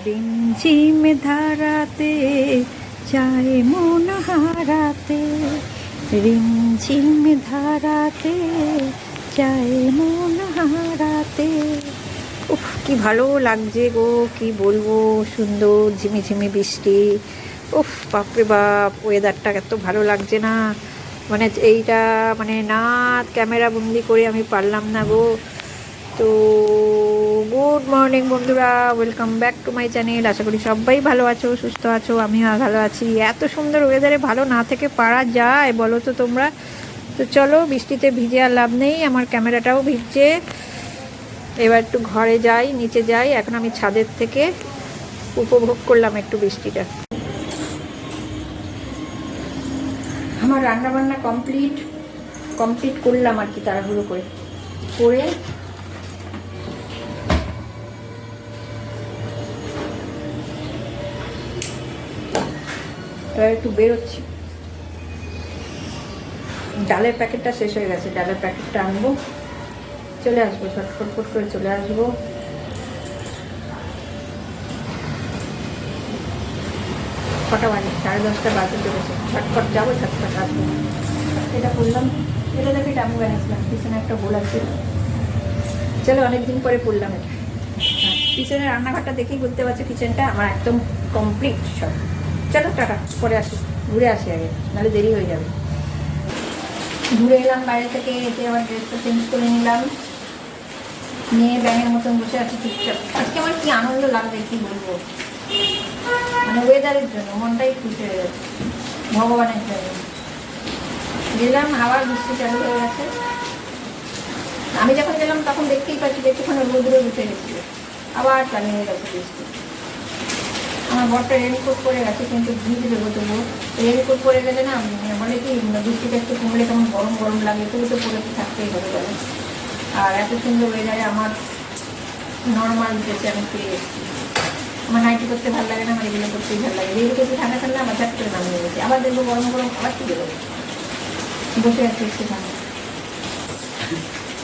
রিমঝিম ধারাতে চায় মন হারাতে, রিমঝিম ধারাতে চায় মন হারাতে। উফ, কি ভালো লাগছে গো, কি বলবো, সুন্দর ঝিমিঝিমি বৃষ্টি। উফ বাপরে বাপ, ওয়েদারটা এত ভালো লাগছে না, মানে এইটা মানে না ক্যামেরা বন্দি করে আমি পারলাম না গো। তো গুড মর্নিং বন্ধুরা, welcome back to my channel. আশা করি সবাই ভালো আছো, সুস্থ আছো, আমিও ভালো আছি। এত সুন্দর ওয়েদারে ভালো না থেকে পারা যায় বলো তো তোমরা? তো চলো, বৃষ্টিতে ভিজে আর লাভ নেই, আমার ক্যামেরাটাও ভিজছে। এবার একটু ঘরে যাই, নিচে যাই। এখন আমি ছাদের থেকে উপভোগ করলাম একটু বৃষ্টিটা। আমার রান্নাবান্না কমপ্লিট করলাম আর কি, তাড়াহুড়ো করে এবার একটু বেরোচ্ছি। ডালের প্যাকেটটা শেষ হয়ে গেছে, ডালের প্যাকেটটা আনবো, চলে আসবো, ছটফট করে চলে আসবো। কটা বাজে? 10:30 বাজে চলেছে। ছটফট যাবো, ছটফট আসবো। এটা করলাম, এটা দেখে ডামু বানিয়েছিলাম, পিছনে একটা বোল আছে। চলো, অনেকদিন পরে পড়লাম এটা। পিছনে রান্নাঘরটা দেখেই বুঝতে পারছি কিচেনটা আমার একদম কমপ্লিট সব। চলো টাটা, পরে আসি, ঘুরে আসি আগে, নাহলে দেরি হয়ে যাবে। ঘুরে এলাম বাইরে থেকে, এতে আবার ড্রেসটা চেঞ্জ করে নিলাম, নিয়ে ব্যাঙের মতন বসে আছি চুপচাপ। আজকে আমার কি আনন্দ লাগবে কি বলবো, মানে ওয়েদারের জন্য মনটাই খুশি হয়ে যাচ্ছে, ভগবানের জন্য। গেলাম, আবার বৃষ্টি চালু হয়ে গেছে। আমি যখন গেলাম তখন দেখতেই পাচ্ছি একটুখানি রোদ্র উঠে গেছিল, আবার চালু হয়ে গেছে বৃষ্টি। আমার বরটা রেনকোট পরে গেছে, কিন্তু ভিজে দেবো তবুও। রেনকোট পরে গেলে না বলে কি বৃষ্টিটা একটু কমলে কেমন গরম গরম লাগে, তবু তো পরে থাকতেই হবে গেলে। আর এত সুন্দর ওয়েদারে আমার নর্মাল ড্রেসে আমি পেয়ে এসেছি। আমার নাইটি করতে ভালো লাগে না, আমার এগুলো করতেই ভালো লাগে। যেগুলো করতে ঠান্ডা ঠান্ডা আমার ঝাট করে নামিয়ে গেছে, আবার দেখবো গরম গরম আবার কি দেবো। বসে আছি একটু ঠান্ডা,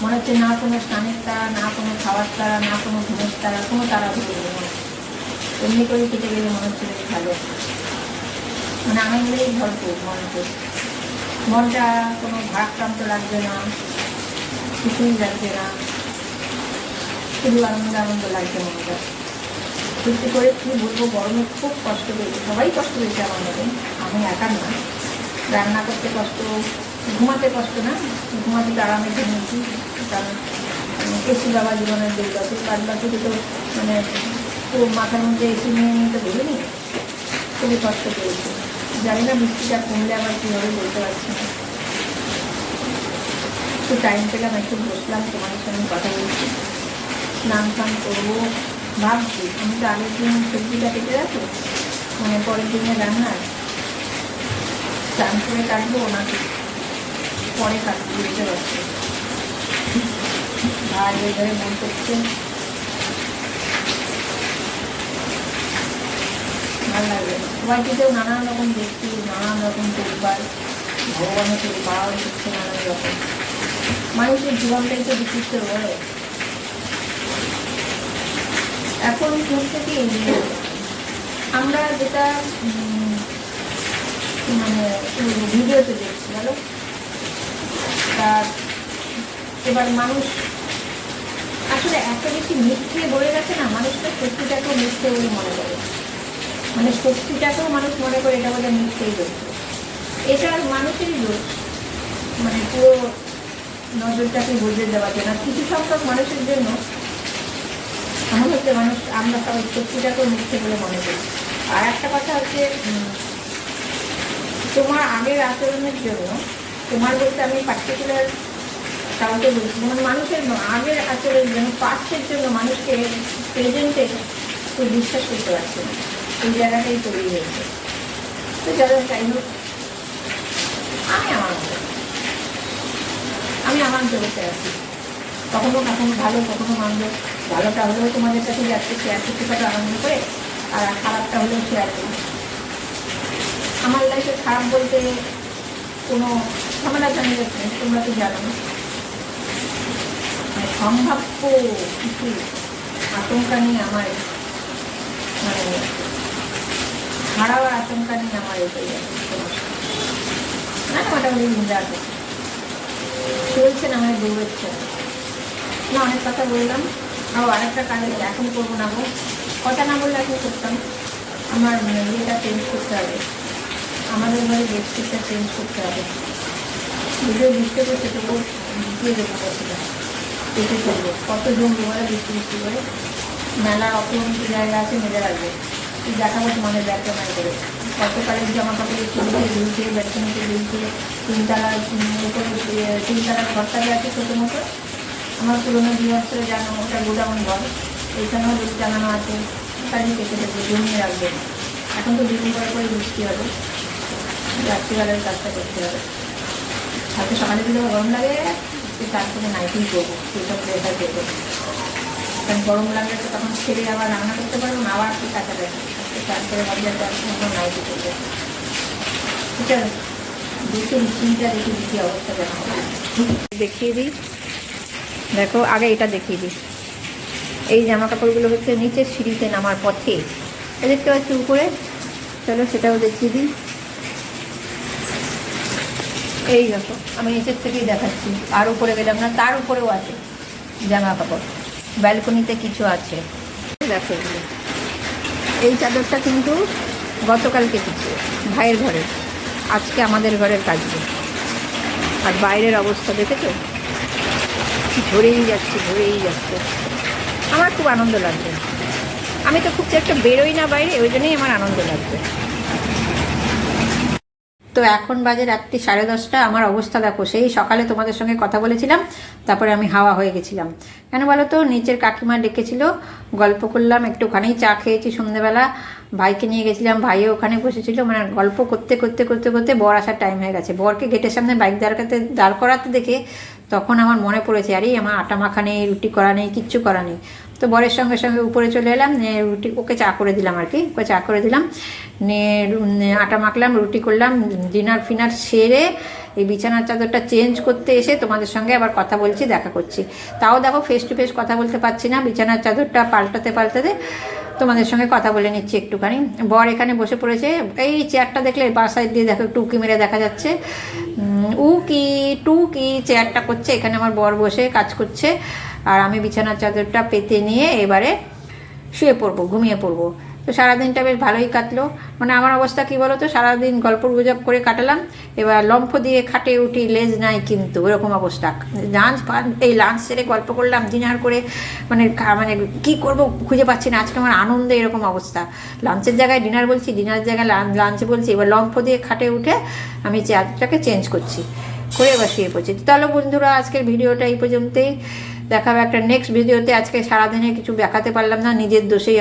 মনে হচ্ছে না কোনো স্নানের তারা, না কোনো খাওয়ার তারা, না কোনো ঘুমের তারা, কোনো তারা ধরে না। এমনি করে কেটে গেলে মনে হচ্ছে বেশ ভালো, মানে আনন্দেই ভরপুর মনটা কোনো ভারাক্রান্ত লাগবে না, কিছুই লাগবে না, শুধু আনন্দ লাগছে মনটা। সত্যি করে কি বলবো, গরমে খুব কষ্ট পেয়েছে, সবাই কষ্ট পেয়েছে আমার মতন, আমি একা না। রান্না করতে কষ্ট, ঘুমাতে কষ্ট না, ঘুমাতে তো আরামে ঘুমিয়েছি, কারণ এসি বাবা জীবনের দুর্গতি, বাদ বাকি তো মানে পুরো মাথার মধ্যে এসি নিয়ে তো বলিনি, খুবই কষ্ট পেয়েছি। জানি না বৃষ্টিটা কমলে আবার কীভাবে বলতে পারছি না। একটু টাইম পেলাম, একটু বসলাম, তোমাদের সঙ্গে কথা বলছি, স্নান টান করবো ভাবছি। আমি তো আগের দিন সবজিটা কেটে রাখবো, মানে পরের দিনে রান্নার স্নান করে কাটবো নাকি পরে কাটবো বুঝতে পারছি। আর এবারে মন করছে ভালো লাগবে। সবাইকেও নানান রকম দেখছি, নানান রকম পরিবার, ভগবানের পরিবার হচ্ছে নানান রকম। মানুষের জীবনটাই তো বিচিত্র বড়। এখন হচ্ছে কি, আমরা যেটা মানে ভিডিওতে দেখছি বলো, তার এবার মানুষ আসলে এত বেশি মিথ্যে বলে গেছে না, মানুষটা সত্যিটাকেও মিথ্যে বলে মনে করে, মানে সত্যিটাকেও মানুষ মনে করে এটা বলে মিথ্যেই করছে। এটা মানুষেরই দোষ, মানে পুরো নজরটাকে বদলে দেওয়া যায় না। কিছু সংখ্যক মানুষের জন্য এমন হচ্ছে মানুষ, আমরা সবাই সত্যিটাকেও মিথ্যে বলে মনে করি। আর একটা কথা হচ্ছে, তোমার আগের আচরণের জন্য, তোমার বলতে আমি পার্টিকুলার কাউকে বলছি, মানে মানুষের আগের আচরণের জন্য, পাস্টের জন্য মানুষকে প্রেজেন্টে কেউ বিশ্বাস করতে পারছে না, এই জায়গাটাই তৈরি হয়েছে। তো যারা যাই হোক, আমি আমার জগতে আছি, কখনো ভালো, কখনো মন্দ। ভালোটা হলেও তোমাদের কাছে যাচ্ছে শেয়ার করতে পারো আনন্দ করে, আর খারাপটা হলেও শেয়ার করি। আমার লাইফে খারাপ বলতে কোনো ঝামেলা নেই, তোমরা তো জানো না। সম্ভাব্য কিছু আশঙ্কা নিয়ে আমার মানে হারাবার আশঙ্কা নেই আমার এটাই না, মোটামুটি মজা আছে, চলছে না, মানে দৌড়চ্ছে না। অনেক কথা বললাম, আরও আরেকটা কাজ এখন করবো না, কথা না বললে এখন করতাম। আমার ইয়েটা চেঞ্জ করতে হবে, আমাদের ঘরে বেডশিটটা চেঞ্জ করতে হবে। ভিডিও বৃষ্টি করছে তবু দিয়ে দেবো, বসে দেখে চলবো। কত জমবে বলে বৃষ্টি বৃষ্টি করে, মেলা অপরন্ত জায়গা আছে, মেলে রাখবে। দেখাবো তোমাদের ব্যাগটা মাই করে গতকালের জামা কাপড়ে তুলতে ঝুলতে, ব্যালকনিতে ঝুলতে, তিনতলার উপরে তিনতলার ঘরটাকে আছে ছোটো মতো, আমার পুরোনো গৃহস্থরে জানো, ওটা গোডাউন ঘর, ওইখানেও রোদ জানানো আছে, কাজে কেটে দেবো, জমিয়ে রাখবে। এখন তো দুদিন পরে পরে বৃষ্টি হবে, রাত্রিবেলার কাজটা করতে হবে। হয়তো সকালে দিলে গরম লাগে, তারপরে নাইটেই করবো, সেসব প্রেসার করবো। কারণ গরম লাগলে তো তখন ছেড়ে আবার রান্না করতে পারবো না, আবার একটু কাছাকাছি তারপরে ভাবলে তারপর নাইটি করবে। ঠিক আছে, দেখি চিন্তা দেখি কী অবস্থা যেন দেখিয়ে দিই। দেখো আগে এটা দেখিয়ে দিই, এই জামা কাপড়গুলো হচ্ছে নিচের সিঁড়িতে নামার পথে, দেখতে পাচ্ছি উপরে, চলো সেটাও দেখিয়ে দিই। এই দেখো আমি নিচের থেকেই দেখাচ্ছি, আর উপরে গেলাম না, তার উপরেও আছে জামা কাপড়, ব্যালকনিতে কিছু আছে। দেখো এগুলো, এই চাদরটা কিন্তু গতকাল কেটেছি ভাইয়ের ঘরে, আজকে আমাদের ঘরের কাজে। আর বাইরের অবস্থা দেখেছো, ঝরেই যাচ্ছে ঝরেই যাচ্ছে। আমার খুব আনন্দ লাগছে, আমি তো খুব একটা বেরোই না বাইরে, ওই জন্যই আমার আনন্দ লাগছে। তো এখন বাজে রাত্রি 10:30। আমার অবস্থা দেখো, সেই সকালে তোমাদের সঙ্গে কথা বলেছিলাম, তারপরে আমি হাওয়া হয়ে গেছিলাম। কেন বলো তো, নিচের কাকিমা ডেকেছিল, গল্প করলাম, একটুখানি চা খেয়েছি সন্ধ্যেবেলা, ভাইকে নিয়ে গেছিলাম, ভাইও ওখানে বসেছিল, মানে গল্প করতে করতে করতে করতে বর আসার টাইম হয়ে গেছে। বরকে গেটের সামনে বাইক দাঁড় করাতে দেখে তখন আমার মনে পড়েছে, আরে আমার আটা মাখা নেই, রুটি করা নেই, কিচ্ছু করা নেই। তো বরের সঙ্গে সঙ্গে উপরে চলে এলাম, নিয়ে রুটি ওকে চা করে দিলাম, আর কি ওকে চা করে দিলাম, নিয়ে আটা মাখলাম, রুটি করলাম, ডিনার ফিনার সেরে এই বিছানার চাদরটা চেঞ্জ করতে এসে তোমাদের সঙ্গে আবার কথা বলছি, দেখা করছি। তাও দেখো ফেস টু ফেস কথা বলতে পারছি না, বিছানার চাদরটা পাল্টাতে পাল্টাতে তোমাদের সঙ্গে কথা বলে নিচ্ছি একটুখানি। বর এখানে বসে পড়েছে, এই চেয়ারটা দেখলে বাঁ সাইড দিয়ে দেখো টুকি মেরে দেখা যাচ্ছে, টু কি চেয়ারটা করছে, এখানে আমার বর বসে কাজ করছে, আর আমি বিছানার চাদরটা পেতে নিয়ে এবারে শুয়ে পড়বো, ঘুমিয়ে পড়বো। তো সারাদিনটা বেশ ভালোই কাটলো, মানে আমার অবস্থা কী বলো তো, সারাদিন গল্প গুজব করে কাটালাম, এবার লম্ফ দিয়ে খাটে উঠি, লেজ নাই কিন্তু, এরকম অবস্থা। লাঞ্চ সেরে গল্প করলাম, ডিনার করে মানে কী করবো খুঁজে পাচ্ছি না, আজকে আমার আনন্দে এরকম অবস্থা। লাঞ্চের জায়গায় ডিনার বলছি, ডিনারের জায়গায় লাঞ্চ বলছি, এবার লম্ফ দিয়ে খাটে উঠে আমি চেয়ারটাকে চেঞ্জ করছি, করে এবার শুয়ে পড়ছি। তাহলে বন্ধুরা আজকের ভিডিওটা এই পর্যন্তই, দেখাবে একটা নেক্সট ভিডিওতে। আজকে সারাদিনে কিছু দেখাতে পারলাম না, নিজের দোষেই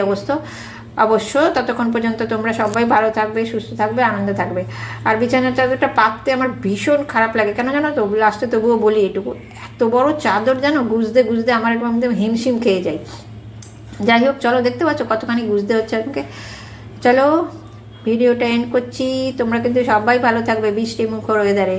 অবশ্য। ততক্ষণ পর্যন্ত তোমরা সবাই ভালো থাকবে, সুস্থ থাকবে, আনন্দে থাকবে। আর বিছানার চাদরটা পাততে আমার ভীষণ খারাপ লাগে, কেন জানো তো, লাস্টে তবুও বলি এটুকু, এত বড় চাদর জানো, গুজতে গুজতে আমার একদম হিমশিম খেয়ে যায়। যাই হোক, চলো দেখতে পাচ্ছ কতখানি গুজতে হচ্ছে আমাকে। চলো ভিডিওটা এন্ড করছি, তোমরা কিন্তু সবাই ভালো থাকবে বৃষ্টি মুখর ওয়েদারে।